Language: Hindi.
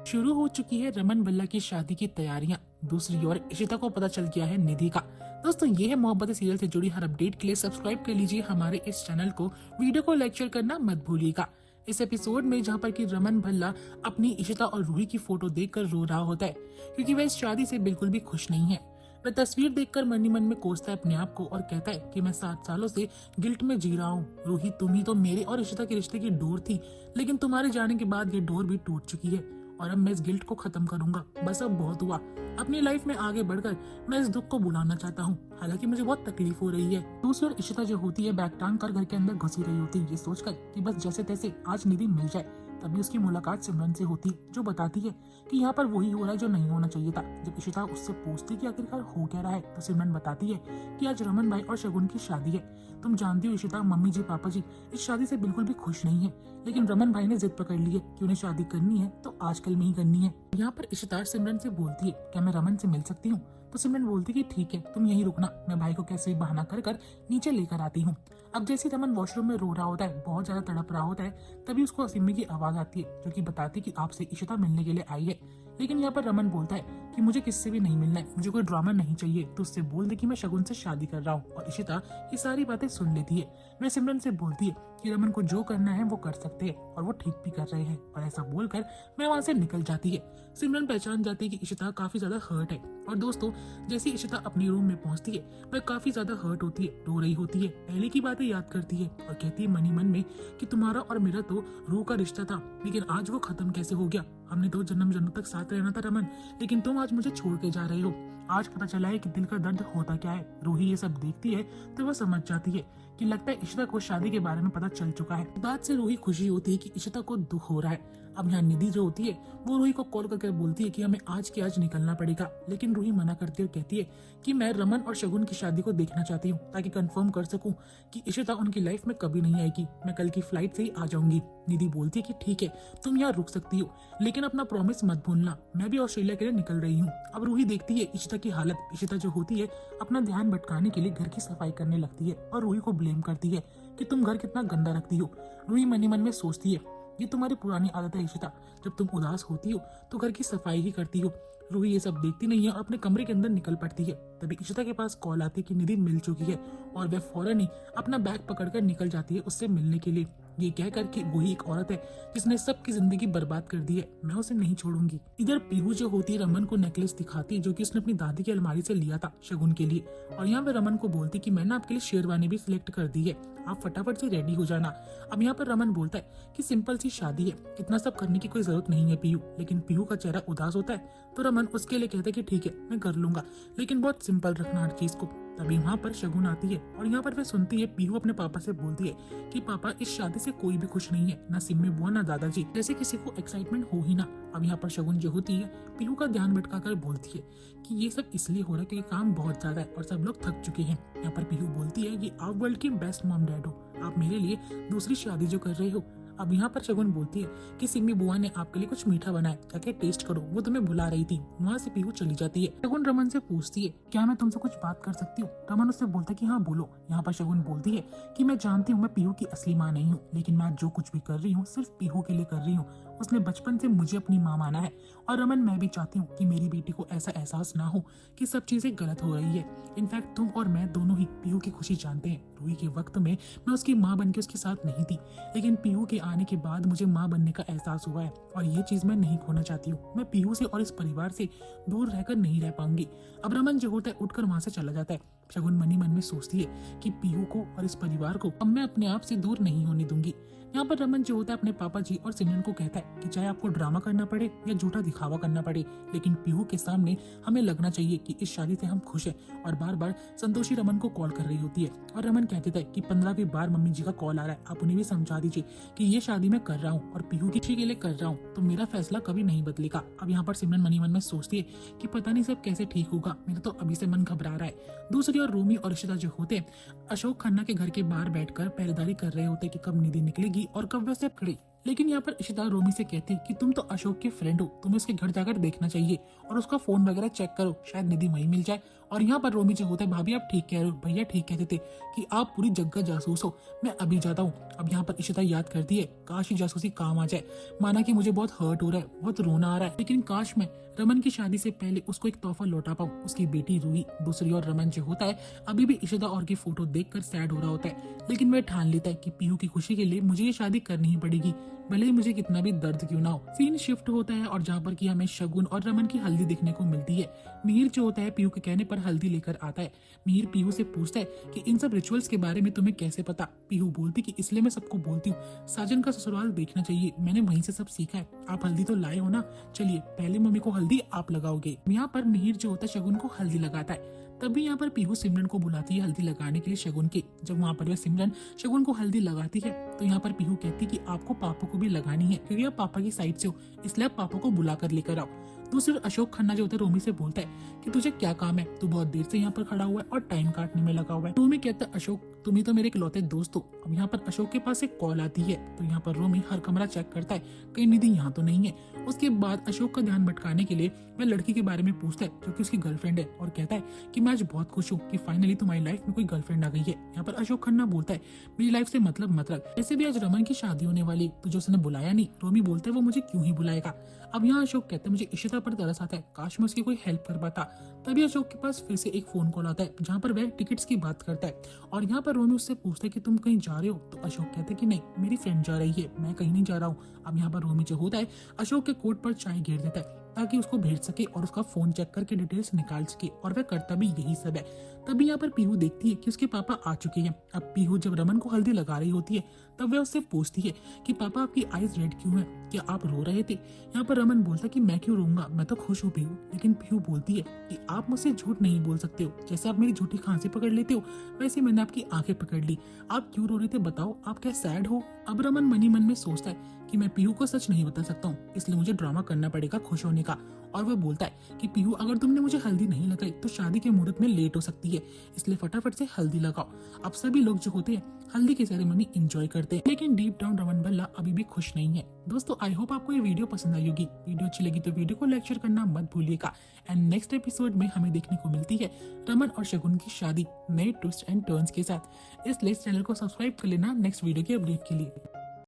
शुरू हो चुकी है रमन भल्ला की शादी की तैयारियां। दूसरी ओर इशिता को पता चल गया है निधि का। दोस्तों, ये है मोहब्बत सीरियल से जुड़ी हर अपडेट के लिए सब्सक्राइब कर लीजिए हमारे इस चैनल को। वीडियो को लाइक शेयर करना मत भूलिएगा। इस एपिसोड में जहाँ पर कि रमन भल्ला अपनी इशिता और रूही की फोटो देखकर रो रहा होता है, क्योंकि वह इस शादी से बिल्कुल भी खुश नहीं है। वह तस्वीर देखकर मन ही मन में कोसता है अपने आप को और कहता है कि मैं 7 सालों से गिल्ट में जी रहा हूँ। रूही, तुम ही तो मेरे और इशिता के रिश्ते की डोर थी, लेकिन तुम्हारे जाने के बाद ये डोर भी टूट चुकी है और अब मैं इस गिल्ट को खत्म करूंगा। बस अब बहुत हुआ। अपनी लाइफ में आगे बढ़कर मैं इस दुख को भुलाना चाहता हूँ, हालांकि मुझे बहुत तकलीफ हो रही है। दूसरी ओर इशिता जो होती है बैग टांग कर घर के अंदर घुसी रही होती है, ये सोचकर कि बस जैसे तैसे आज निधि मिल जाए। तभी उसकी मुलाकात सिमरन से होती है, जो बताती है कि यहाँ पर वही हो रहा है जो नहीं होना चाहिए था। जब इशिता उससे पूछती कि आखिरकार हो क्या रहा है, तो सिमरन बताती है कि आज रमन भाई और शगुन की शादी है। तुम जानती हो इशिता, मम्मी जी पापा जी इस शादी से बिल्कुल भी खुश नहीं है, लेकिन रमन भाई ने जिद पकड़ ली है कि उन्हें शादी करनी है तो आजकल में ही करनी है। यहाँ पर इशिता सिमरन से बोलती है, क्या मैं रमन से मिल सकती हूँ? तो सिमरन बोलती कि ठीक है, तुम यहीं रुकना, मैं भाई को कैसे भी बहाना कर कर नीचे लेकर आती हूँ। अब जैसे रमन वॉशरूम में रो रहा होता है, बहुत ज्यादा तड़प रहा होता है, तभी उसको सिम्मी की आवाज आती है, जो कि बताती कि आपसे इशिता मिलने के लिए आई है। लेकिन यहाँ पर रमन बोलता है कि मुझे किससे भी नहीं मिलना है, मुझे कोई ड्रामा नहीं चाहिए, तो उससे बोल दे कि मैं शगुन से शादी कर रहा हूँ। और इशिता ये सारी बातें सुन लेती है। वह सिमरन से बोलती है कि रमन को जो करना है वो कर सकते हैं और वो ठीक भी कर रहे हैं, और ऐसा बोलकर मैं वहाँ से निकल जाती है। सिमरन पहचान जाती है कि इशिता काफी ज्यादा हर्ट है। और दोस्तों, जैसे इशिता अपनी रूम में पहुंचती है, वह काफी ज्यादा हर्ट होती है, रो रही होती है, पहले की बातें याद करती है और कहती है मन ही मन में कि तुम्हारा और मेरा तो रूह का रिश्ता था, लेकिन आज वो खत्म कैसे हो गया। हमने तो जन्म जन्म तक साथ रहना था रमन, लेकिन तुम आज मुझे छोड़ के जा रहे हो। आज पता चला है कि दिल का दर्द होता क्या है। रूही ये सब देखती है तो वह समझ जाती है कि लगता है इशिता को शादी के बारे में पता चल चुका है। बात से रूही खुशी होती है कि इशिता को दुख हो रहा है। अब यहाँ निधि जो होती है वो रूही को कॉल करके बोलती है कि हमें आज के आज निकलना पड़ेगा, लेकिन रूही मना करती है और कहती है कि मैं रमन और शगुन की शादी को देखना चाहती हूँ, ताकि कंफर्म कर सकूं कि इशिता उनकी लाइफ में कभी नहीं आएगी। मैं कल की फ्लाइट से ही आ जाऊंगी। निधि बोलती है कि ठीक है, तुम यहाँ रुक सकती हो, लेकिन अपना प्रॉमिस मत भूलना, मैं भी ऑस्ट्रेलिया के लिए निकल रही हूँ। अब रूही देखती है इशिता की हालत। इशिता जो होती है अपना ध्यान भटकाने के लिए घर की सफाई करने लगती है और रूही को ब्लेम करती है कि तुम घर कितना गंदा रखती हो। रूही मन ही मन में सोचती है ये तुम्हारी पुरानी आदत है इशिता, जब तुम उदास होती हो तो घर की सफाई ही करती हो। रूही ये सब देखती नहीं है और अपने कमरे के अंदर निकल पड़ती है। तभी इशिता के पास कॉल आती है कि निधि मिल चुकी है और वह फौरन ही अपना बैग पकड़कर निकल जाती है उससे मिलने के लिए, ये कहकर कि वही एक औरत है जिसने सबकी जिंदगी बर्बाद कर दी है, मैं उसे नहीं छोड़ूंगी। इधर पीहू जो होती है रमन को नेकलेस दिखाती है, जो कि उसने अपनी दादी की अलमारी से लिया था शगुन के लिए, और यहाँ पे रमन को बोलती कि मैंने आपके लिए शेरवानी भी सिलेक्ट कर दी है, आप फटाफट से रेडी हो जाना। अब यहाँ पर रमन बोलता है कि सिंपल सी शादी है, इतना सब करने की कोई जरूरत नहीं है पीहू। लेकिन पीहू का चेहरा उदास होता है तो रमन उसके लिए कहता है कि ठीक है मैं कर लूंगा, लेकिन बहुत सिंपल रखना हर चीज को। तभी वहाँ पर शगुन आती है और यहाँ पर वह सुनती है पीहू अपने पापा से बोलती है कि पापा इस शादी से कोई भी खुश नहीं है, ना सिम्मी बुआ ना दादाजी, जैसे किसी को एक्साइटमेंट हो ही ना। अब यहाँ पर शगुन जो होती है पीहू का ध्यान भटकाकर बोलती है कि ये सब इसलिए हो रहा है क्योंकि काम बहुत ज्यादा है और सब लोग थक चुके हैं। यहाँ पर पीहू बोलती है कि आप वर्ल्ड की बेस्ट मॉम डैड हो, आप मेरे लिए दूसरी शादी जो कर रहे हो। अब यहाँ पर शगुन बोलती है कि सिम्मी बुआ ने आपके लिए कुछ मीठा बनाया, जाके टेस्ट करो, वो तुम्हें बुला रही थी। वहाँ से पीहू चली जाती है। शगुन रमन से पूछती है क्या मैं तुमसे कुछ बात कर सकती हूँ? रमन उससे बोलता है कि हाँ बोलो। यहाँ पर शगुन बोलती है कि मैं जानती हूँ मैं पीहू की असली माँ नहीं हूँ, लेकिन मैं जो कुछ भी कर रही हूँ सिर्फ पीहू के लिए कर रही हूँ। उसने बचपन से मुझे अपनी माँ माना है और रमन मैं भी चाहती हूँ कि मेरी बेटी को ऐसा एहसास ना हो कि सब चीजें गलत हो रही है। इनफैक्ट तुम और मैं दोनों ही पीहू की खुशी जानते हैं। रूही के वक्त में मैं उसकी माँ बन के उसके साथ नहीं थी, लेकिन पीहू के आने के बाद मुझे माँ बनने का एहसास हुआ है और ये चीज मैं नहीं खोना चाहती हूँ। मैं पीहू से और इस परिवार से दूर रहकर नहीं रह पाऊंगी। अब रमन जो होता है उठकर वहां से चला जाता है। शगुन मनी मन में सोचती है कि पीहू को और इस परिवार को अब मैं अपने आप से दूर नहीं होने दूंगी। यहाँ पर रमन जो होता है अपने पापा जी और सिमरन को कहता है कि चाहे आपको ड्रामा करना पड़े या झूठा दिखावा करना पड़े, लेकिन पीहू के सामने हमें लगना चाहिए कि इस शादी से हम खुश हैं। और बार बार संतोषी रमन को कॉल कर रही होती है और रमन कहते थे कि 15वीं बार मम्मी जी का कॉल आ रहा है, आप उन्हें भी समझा दीजिए कि ये शादी मैं कर रहा हूँ और पीहू की खुशी के लिए कर रहा हूँ, तो मेरा फैसला कभी नहीं बदलेगा। अब यहाँ पर सिमरन मनी मन में सोचती है कि पता नहीं सब कैसे ठीक होगा, मेरा तो अभी से मन घबरा रहा है। दूसरी ओर रूमी और इशिता जो होते हैं अशोक खन्ना के घर के बाहर बैठकर पहरेदारी कर रहे होते कि कब निधि निकलेगी और कब वह से खड़ी। लेकिन यहाँ पर इशिता रोमी से कहती कि तुम तो अशोक के फ्रेंड हो, तुम्हें उसके घर जाकर देखना चाहिए और उसका फोन वगैरह चेक करो, शायद निधि वहीं मिल जाए। और यहाँ पर रोमी जो होता है, भाभी आप ठीक कह रहे हो, भैया ठीक कहते थे कि आप पूरी जगह जासूस हो, मैं अभी जाता हूँ। अब यहाँ पर इशिता याद करती है काश ये जासूसी काम आ जाए, माना कि मुझे बहुत हर्ट हो रहा है, बहुत रोना आ रहा है, लेकिन काश मैं रमन की शादी से पहले उसको एक तोहफा लौटा पाऊं, उसकी बेटी रूही। दूसरी ओर रमन जो होता है अभी भी इशिता और की फोटो देखकर सैड हो रहा होता है, लेकिन वह ठान लेता है कि पीहू की खुशी के लिए मुझे ये शादी करनी ही पड़ेगी, भले ही मुझे कितना भी दर्द क्यों ना हो। सीन शिफ्ट होता है और जहाँ पर कि हमें शगुन और रमन की हल्दी देखने को मिलती है। मिहिर जो होता है पीहू के कहने पर हल्दी लेकर आता है। मिहिर पीहू से पूछता है कि इन सब रिचुअल्स के बारे में तुम्हें कैसे पता। पीहू बोलती कि इसलिए मैं सबको बोलती हूँ, साजन का ससुराल देखना चाहिए, मैंने वहीं से सब सीखा है। आप हल्दी तो लाए हो ना, चलिए पहले मम्मी को हल्दी आप लगाओगे। यहाँ पर मिहिर जो होता है शगुन को हल्दी लगाता है। तभी यहाँ पर पीहू सिमरन को बुलाती है हल्दी लगाने के लिए शगुन के। जब वहाँ पर वह सिमरन शगुन को हल्दी लगाती है तो यहाँ पर पीहू कहती कि आपको पापा को भी लगानी है, क्योंकि आप पापा की साइड से हो, इसलिए आप पापा को बुला कर लेकर आओ। दूसरी अशोक खन्ना जो होता है रोमी से बोलता है कि तुझे क्या काम है, तू बहुत देर से यहाँ पर खड़ा हुआ है और टाइम काटने में लगा हुआ है। रोमी कहता है अशोक तुम ही तो मेरे इकलौते दोस्त हो। अब यहाँ पर अशोक के पास एक कॉल आती है तो यहाँ पर रोमी हर कमरा चेक करता है, कहीं निधि यहाँ तो नहीं है। उसके बाद अशोक का ध्यान भटकाने के लिए वह लड़की के बारे में पूछता है जो कि उसकी गर्लफ्रेंड है, और कहता है कि मैं आज बहुत खुश हूँ कि फाइनली तुम्हारी लाइफ में कोई गर्लफ्रेंड आ गई है। यहाँ पर अशोक खन्ना बोलता है मेरी लाइफ से मतलब ऐसे भी आज रमन की शादी होने वाली, तो जो उसने बुलाया नहीं। रोमी बोलता है वो मुझे क्यों ही बुलाएगा। अब यहाँ अशोक कहते हैं मुझे इशिता पर तरस आता है, काश मैं उसकी कोई हेल्प कर पाता। तभी अशोक के पास फिर से एक फोन कॉल आता है जहाँ पर वह टिकट्स की बात करता है, और यहाँ पर रोमी उससे पूछता है कि तुम कहीं जा रहे हो। तो अशोक कहते हैं कि नहीं, मेरी फ्रेंड जा रही है, मैं कहीं नहीं जा रहा हूँ। अब यहाँ पर रोमी जो होता है अशोक के कोट पर चाय घेर देता है ताकि उसको भेज सके और उसका फोन चेक करके डिटेल्स निकाल सके, और वह करता भी यही सब है। तभी यहाँ पर पीहू देखती है कि उसके पापा आ चुके हैं। अब पीहू जब रमन को हल्दी लगा रही होती है तब वह उससे पूछती है कि पापा आपकी आईज रेड क्यों है, क्या आप रो रहे थे। यहाँ पर रमन बोलता है कि मैं क्यों रोऊंगा, मैं तो खुश हूँ पीहू। लेकिन पीहू बोलती है कि आप मुझसे झूठ नहीं बोल सकते हो, जैसे आप मेरी झूठी खांसी पकड़ लेते हो वैसे मैंने आपकी आंखें पकड़ ली। आप क्यों रो रहे थे बताओ, आप क्या सैड हो। अब रमन मनी मन में सोचता है कि मैं पीहू को सच नहीं बता सकता हूँ, इसलिए मुझे ड्रामा करना पड़ेगा खुश होने का। और वह बोलता है कि पीहू अगर तुमने मुझे हल्दी नहीं लगाई तो शादी के मुहूर्त में लेट हो सकती है, इसलिए फटाफट से हल्दी लगाओ। अब सभी लोग जो होते हैं हल्दी की सेरेमनी एंजॉय करते हैं, लेकिन डीप डाउन रमन भल्ला अभी भी खुश नहीं है। दोस्तों आई होप आपको ये वीडियो पसंद आई होगी। वीडियो अच्छी लगी तो वीडियो को लाइक शेयर करना मत भूलिएगा। एंड नेक्स्ट एपिसोड में हमें देखने को मिलती है रमन और शगुन की शादी नए ट्विस्ट एंड टर्न्स के साथ। इसलिए चैनल को सब्सक्राइब कर लेना नेक्स्ट वीडियो के अपडेट के लिए।